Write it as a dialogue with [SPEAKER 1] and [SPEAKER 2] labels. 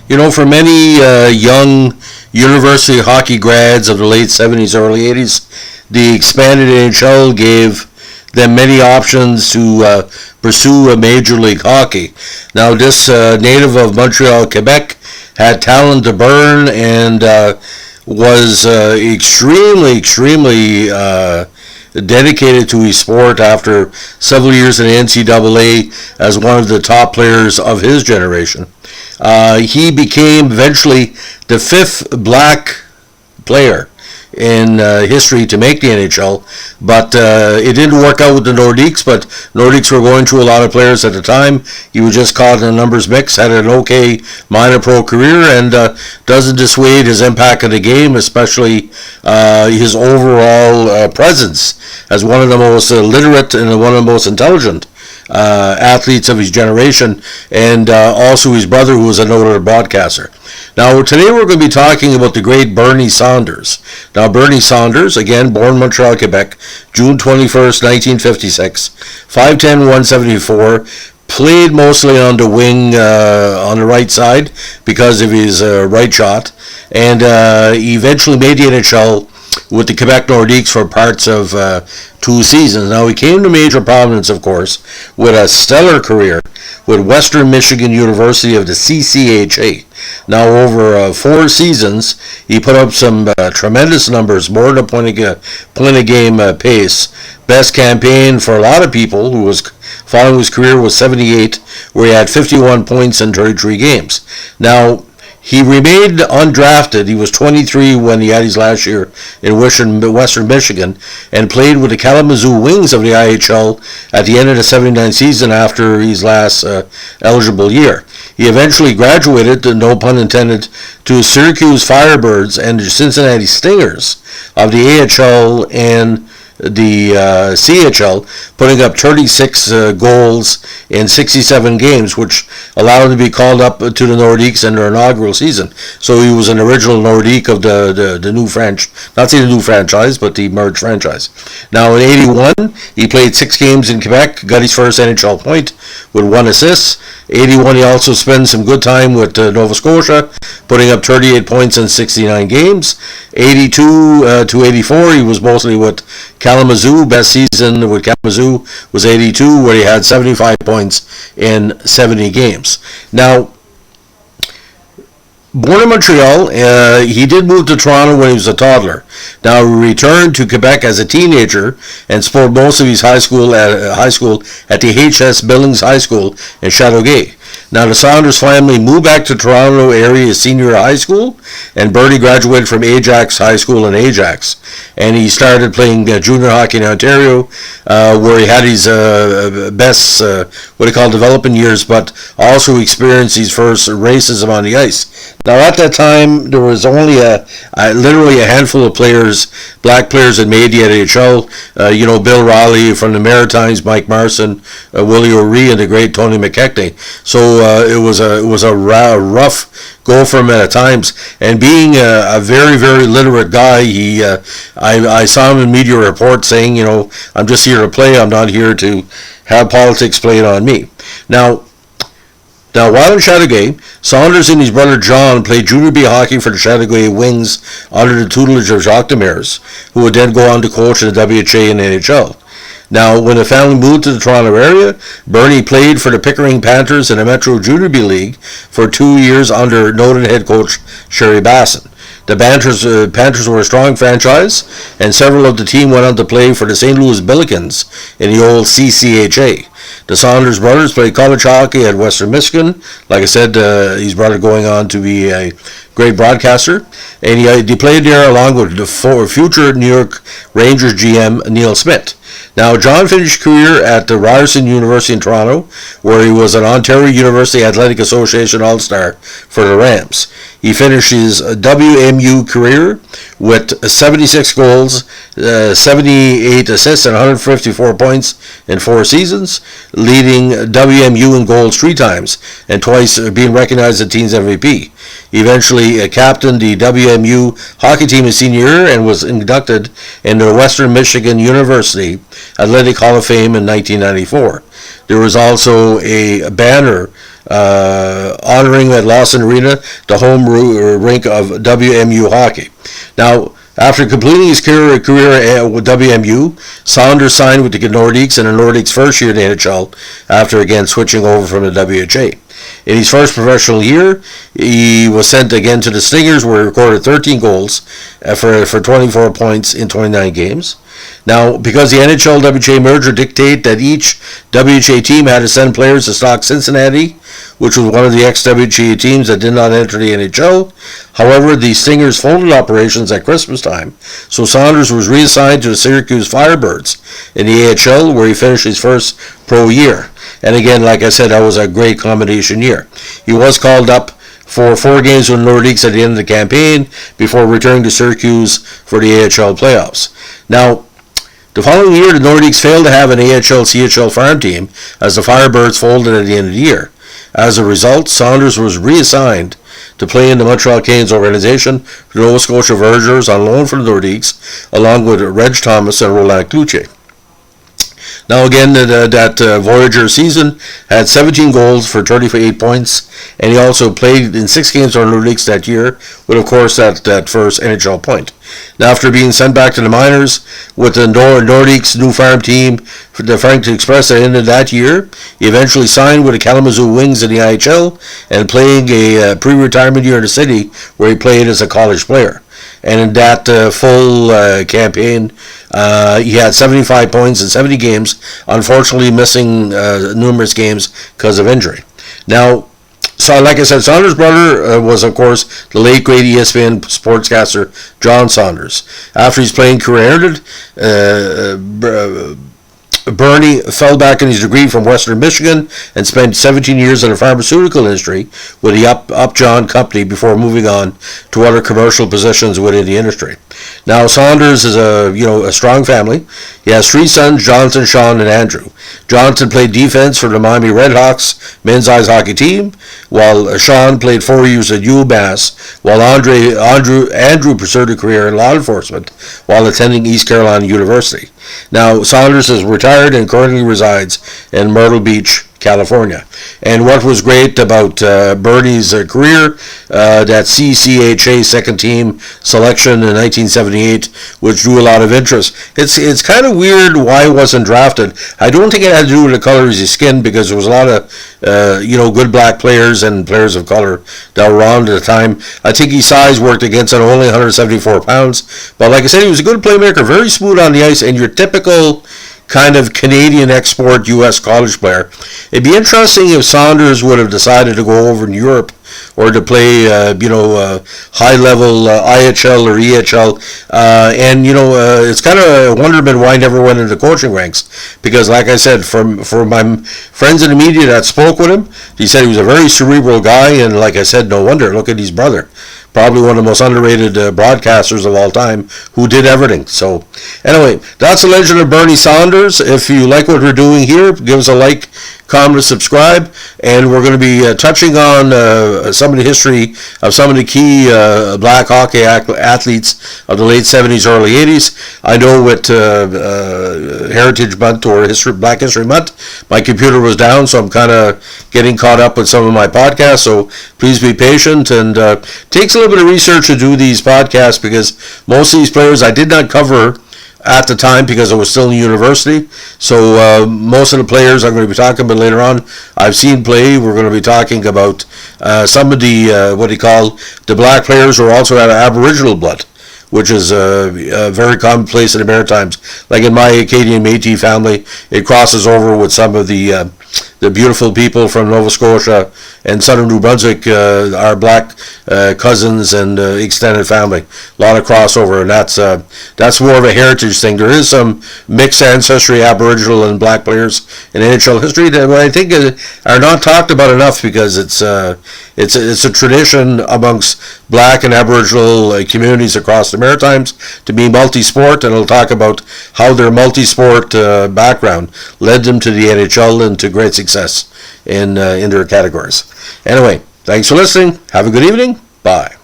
[SPEAKER 1] For many young university hockey grads of the late 70s, early 80s, the expanded NHL gave them many options to pursue a Major League Hockey. Now, this native of Montreal, Quebec, had talent to burn and was extremely dedicated to his sport after several years in the NCAA as one of the top players of his generation. He became eventually the fifth black player in history to make the NHL, but it didn't work out with the Nordiques, but Nordiques were going through a lot of players at the time. He was just caught in a numbers mix, had an okay minor pro career, and doesn't dissuade his impact of the game, especially his overall presence as one of the most literate and one of the most intelligent athletes of his generation, and also his brother, who was a noted broadcaster. Now, today we're going to be talking about the great Bernie Saunders. Now, Bernie Saunders, again, born Montreal, Quebec, June 21st, 1956, 5'10", 174, played mostly on the wing on the right side because of his right shot, and he eventually made the NHL with the Quebec Nordiques for parts of 2 seasons. Now, he came to major prominence, of course, with a stellar career with Western Michigan University of the CCHA. Now, over 4 seasons, he put up some tremendous numbers, more than a point a game pace. Best campaign for a lot of people who was following his career was 78, where he had 51 points in 33 games. Now, he remained undrafted. He was 23 when he had his last year in Western Michigan, and played with the Kalamazoo Wings of the IHL at the end of the 79 season after his last eligible year. He eventually graduated, no pun intended, to Syracuse Firebirds and the Cincinnati Stingers of the AHL and the CHL, putting up 36 goals in 67 games, which allowed him to be called up to the Nordiques in their inaugural season. So he was an original Nordique of the new not say the new franchise, but the merged franchise. Now, in 81, he played 6 games in Quebec, got his first NHL point with 1 assist. 81, he also spent some good time with Nova Scotia, putting up 38 points in 69 games. 82 to 84, he was mostly with Kalamazoo. Best season with Kalamazoo was 82, where he had 75 points in 70 games. Now, born in Montreal, he did move to Toronto when he was a toddler. Now, he returned to Quebec as a teenager and spent most of his high school at the H.S. Billings High School in Chateauguay. Now, the Saunders family moved back to Toronto area his senior year of high school, and Bernie graduated from Ajax High School in Ajax. And he started playing junior hockey in Ontario, where he had his best, what they call development years, but also experienced his first racism on the ice. Now, at that time, there was only literally a handful of players, black players, that made the NHL. Bill Riley from the Maritimes, Mike Marson, Willie O'Ree, and the great Tony McKechnie. So it was a rough go for him at times. And being a very, very literate guy, I saw him in media reports saying, I'm just here to play. I'm not here to have politics played on me. Now, while in Chateauguay, Saunders and his brother John played junior B hockey for the Chateauguay Wings under the tutelage of Jacques Demers, who would then go on to coach in the WHA and NHL. Now, when the family moved to the Toronto area, Bernie played for the Pickering Panthers in the Metro Junior B League for 2 years under noted head coach Sherry Basson. The Panthers were a strong franchise, and several of the team went on to play for the St. Louis Billikens in the old CCHA. The Saunders brothers played college hockey at Western Michigan. Like I said, his brother going on to be a great broadcaster. And he played there along with the future New York Rangers GM Neil Smith. Now, John finished career at the Ryerson University in Toronto, where he was an Ontario University Athletic Association All-Star for the Rams. He finished his WMU career with 76 goals, 78 assists, and 154 points in 4 seasons. leading WMU in goals 3 times and twice being recognized as team's MVP. He eventually captained the WMU hockey team his senior year and was inducted into the Western Michigan University Athletic Hall of Fame in 1994. There was also a banner honoring at Lawson Arena the home rink of WMU hockey. Now, after completing his career with WMU, Saunders signed with the Nordiques in the Nordiques' first year in the NHL after again switching over from the WHA. In his first professional year, he was sent again to the Stingers, where he recorded 13 goals for 24 points in 29 games. Now, because the NHL-WHA merger dictated that each WHA team had to send players to stock Cincinnati, which was one of the ex-WHA teams that did not enter the NHL. However, the Stingers folded operations at Christmas time, so Saunders was reassigned to the Syracuse Firebirds in the AHL, where he finished his first pro year. And again, like I said, that was a great combination year. He was called up for 4 games with the Nordiques at the end of the campaign before returning to Syracuse for the AHL playoffs. Now, the following year, the Nordiques failed to have an AHL-CHL farm team as the Firebirds folded at the end of the year. As a result, Saunders was reassigned to play in the Montreal Canes organization for the Nova Scotia Vergers on loan from the Nordiques, along with Reg Thomas and Roland Cloutier. Now again, that Voyager season had 17 goals for 38 points, and he also played in 6 games for the Nordiques that year, with of course that first NHL point. Now, after being sent back to the minors with the Nordiques' new farm team, the Franklin Express at the end of that year, he eventually signed with the Kalamazoo Wings in the IHL and playing a pre-retirement year in the city where he played as a college player. And in that full campaign, he had 75 points in 70 games, unfortunately missing numerous games because of injury. Now, so like I said, Saunders' brother was, of course, the late great ESPN sportscaster John Saunders. After his playing career ended, Bernie fell back in his degree from Western Michigan and spent 17 years in the pharmaceutical industry with the Upjohn Company before moving on to other commercial positions within the industry. Now, Saunders is a strong family. He has 3 sons, Jonathan, Sean, and Andrew. Jonathan played defense for the Miami Redhawks men's ice hockey team, while Sean played 4 years at UMass, while Andrew pursued a career in law enforcement while attending East Carolina University. Now, Saunders is retired and currently resides in Myrtle Beach, California. And what was great about Bernie's career, that CCHA second team selection in 1978, which drew a lot of interest. It's kind of weird why he wasn't drafted. I don't think it had to do with the color of his skin, because there was a lot of good black players and players of color that were around at the time. I think his size worked against him, only 174 pounds. But like I said, he was a good playmaker, very smooth on the ice, and your typical kind of Canadian export U.S. college player. It'd be interesting if Saunders would have decided to go over in Europe or to play, high-level IHL or EHL. It's kind of a wonderment why he never went into the coaching ranks. Because, like I said, for my friends in the media that spoke with him, he said he was a very cerebral guy, and like I said, no wonder. Look at his brother. Probably one of the most underrated broadcasters of all time, who did everything. So, anyway, that's the legend of Bernie Saunders. If you like what we're doing here, give us a like, comment, subscribe, and we're going to be touching on some of the history of some of the key black hockey athletes of the late 70s, early 80s. I know with Heritage Month or Black History Month, my computer was down, so I'm kind of getting caught up with some of my podcasts, so please be patient. And takes a little bit of research to do these podcasts, because most of these players I did not cover at the time because I was still in university. So most of the players I'm going to be talking about later on, I've seen play. We're going to be talking about some of the, what do you call, the black players who also had Aboriginal blood, which is very commonplace in the Maritimes. Like in my Acadian Métis family, it crosses over with some of the the beautiful people from Nova Scotia and southern New Brunswick, our black cousins and extended family. A lot of crossover, and that's more of a heritage thing. There is some mixed ancestry, Aboriginal and black players in NHL history that I think are not talked about enough, because it's a tradition amongst black and Aboriginal communities across the Maritimes to be multi-sport, and we'll talk about how their multi-sport background led them to the NHL and to great success in their categories. Anyway, thanks for listening. Have a good evening. Bye.